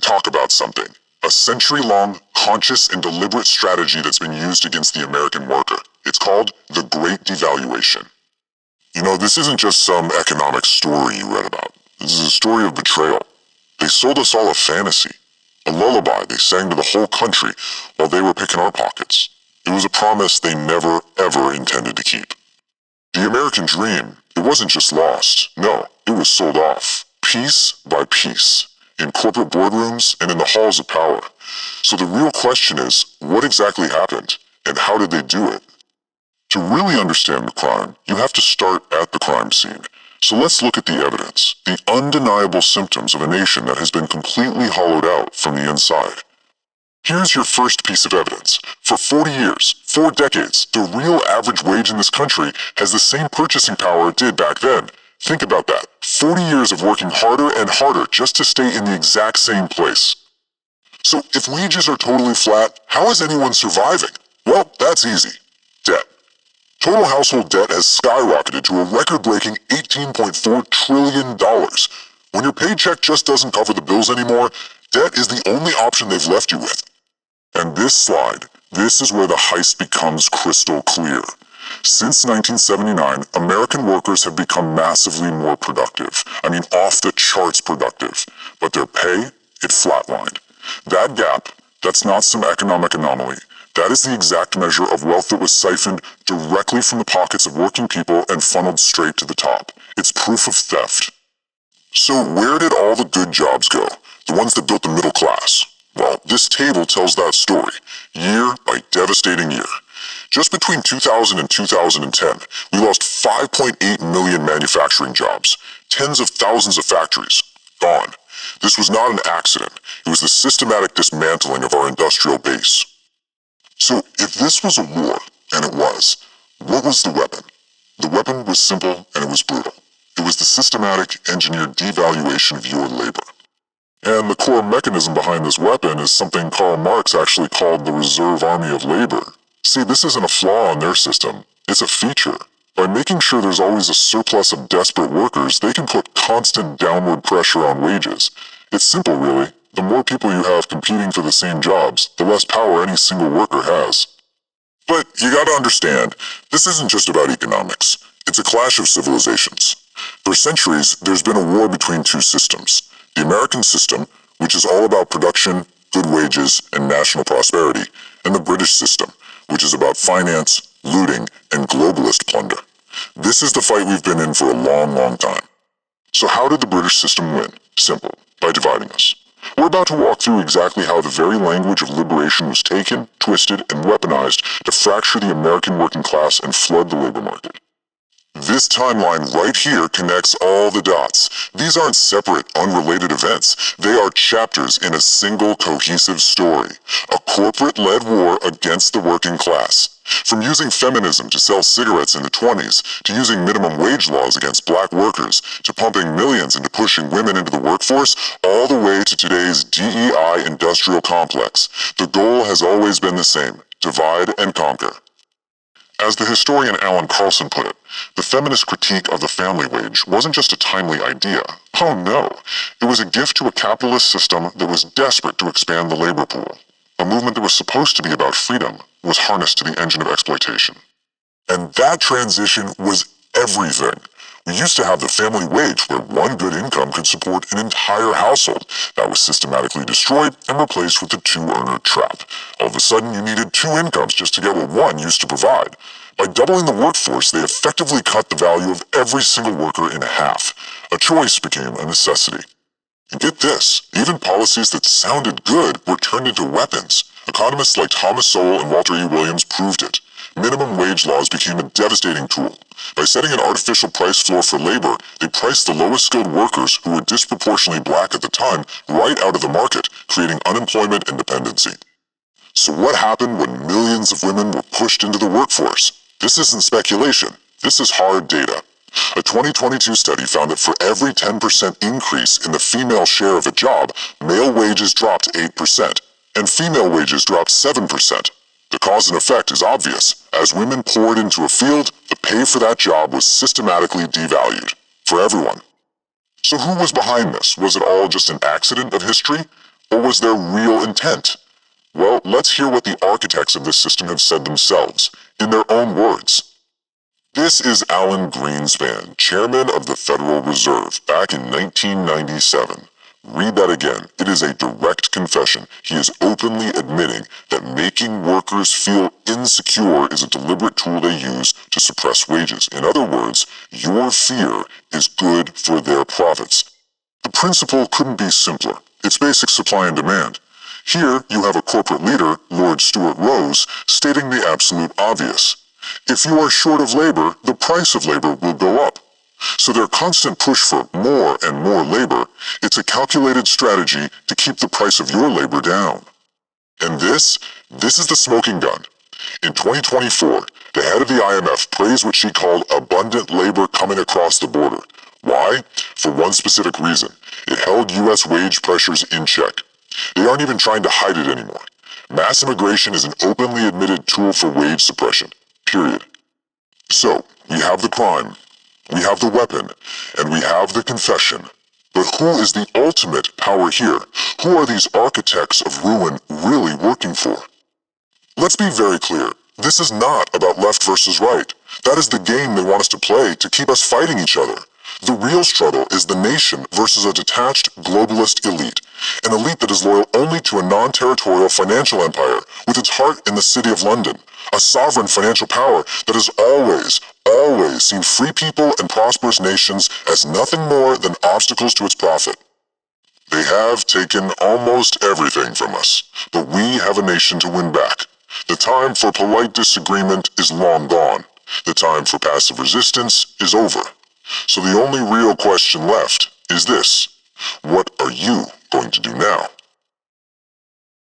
talk about something. A century-long, conscious and deliberate strategy that's been used against the American worker. It's called the Great Devaluation. You know, this isn't just some economic story you read about. This is a story of betrayal. They sold us all a fantasy, a lullaby they sang to the whole country while they were picking our pockets. It was a promise they never, ever intended to keep. The American dream, it wasn't just lost. No, it was sold off, piece by piece, in corporate boardrooms and in the halls of power. So the real question is, what exactly happened, and how did they do it? To really understand the crime, you have to start at the crime scene. So let's look at the evidence, the undeniable symptoms of a nation that has been completely hollowed out from the inside. Here's your first piece of evidence. For 40 years, 4 decades, the real average wage in this country has the same purchasing power it did back then. Think about that. 40 years of working harder and harder just to stay in the exact same place. So if wages are totally flat, how is anyone surviving? Well, that's easy. Debt. Total household debt has skyrocketed to a record-breaking $18.4 trillion. When your paycheck just doesn't cover the bills anymore, debt is the only option they've left you with. And this slide, this is where the heist becomes crystal clear. Since 1979, American workers have become massively more productive. I mean, off the charts productive. But their pay, it flatlined. That gap, that's not some economic anomaly. That is the exact measure of wealth that was siphoned directly from the pockets of working people and funneled straight to the top. It's proof of theft. So where did all the good jobs go? The ones that built the middle class? Well, this table tells that story, year by devastating year. Just between 2000 and 2010, we lost 5.8 million manufacturing jobs, tens of thousands of factories, gone. This was not an accident. It was the systematic dismantling of our industrial base. So if this was a war, and it was, what was the weapon? The weapon was simple and it was brutal. It was the systematic, engineered devaluation of your labor. And the core mechanism behind this weapon is something Karl Marx actually called the reserve army of labor. See, this isn't a flaw in their system, it's a feature. By making sure there's always a surplus of desperate workers, they can put constant downward pressure on wages. It's simple, really. The more people you have competing for the same jobs, the less power any single worker has. But you gotta understand, this isn't just about economics. It's a clash of civilizations. For centuries, there's been a war between two systems. The American system, which is all about production, good wages, and national prosperity, and the British system, which is about finance, looting, and globalist plunder. This is the fight we've been in for a long, long time. So how did the British system win? Simple, by dividing us. We're about to walk through exactly how the very language of liberation was taken, twisted, and weaponized to fracture the American working class and flood the labor market. This timeline right here connects all the dots. These aren't separate, unrelated events. They are chapters in a single cohesive story. A corporate-led war against the working class. From using feminism to sell cigarettes in the 20s, to using minimum wage laws against black workers, to pumping millions into pushing women into the workforce, all the way to today's DEI industrial complex. The goal has always been the same: divide and conquer. As the historian Alan Carlson put it, the feminist critique of the family wage wasn't just a timely idea. Oh no, it was a gift to a capitalist system that was desperate to expand the labor pool. A movement that was supposed to be about freedom was harnessed to the engine of exploitation. And that transition was everything. We used to have the family wage where one good income could support an entire household. That was systematically destroyed and replaced with the two-earner trap. All of a sudden, you needed 2 incomes just to get what one used to provide. By doubling the workforce, they effectively cut the value of every single worker in half. A choice became a necessity. And get this, even policies that sounded good were turned into weapons. Economists like Thomas Sowell and Walter E. Williams proved it. Minimum wage laws became a devastating tool. By setting an artificial price floor for labor, they priced the lowest skilled workers, who were disproportionately black at the time, right out of the market, creating unemployment and dependency. So what happened when millions of women were pushed into the workforce? This isn't speculation. This is hard data. A 2022 study found that for every 10% increase in the female share of a job, male wages dropped 8%, and female wages dropped 7%. The cause and effect is obvious. As women poured into a field, the pay for that job was systematically devalued. For everyone. So who was behind this? Was it all just an accident of history? Or was there real intent? Well, let's hear what the architects of this system have said themselves, in their own words. This is Alan Greenspan, chairman of the Federal Reserve, back in 1997. Read that again. It is a direct confession. He is openly admitting that making workers feel insecure is a deliberate tool they use to suppress wages. In other words, your fear is good for their profits. The principle couldn't be simpler. It's basic supply and demand. Here, you have a corporate leader, Lord Stuart Rose, stating the absolute obvious. If you are short of labor, the price of labor will go up. So their constant push for more and more labor, it's a calculated strategy to keep the price of your labor down. And this is the smoking gun. In 2024, the head of the IMF praised what she called abundant labor coming across the border. Why? For one specific reason. It held U.S. wage pressures in check. They aren't even trying to hide it anymore. Mass immigration is an openly admitted tool for wage suppression. Period. So, we have the crime, we have the weapon, and we have the confession. But who is the ultimate power here? Who are these architects of ruin really working for? Let's be very clear. This is not about left versus right. That is the game they want us to play to keep us fighting each other. The real struggle is the nation versus a detached globalist elite, an elite that is loyal only to a non-territorial financial empire with its heart in the city of London, a sovereign financial power that has always seen free people and prosperous nations as nothing more than obstacles to its profit. They have taken almost everything from us, but we have a nation to win back. The time for polite disagreement is long gone. The time for passive resistance is over. So the only real question left is this: what are you going to do now?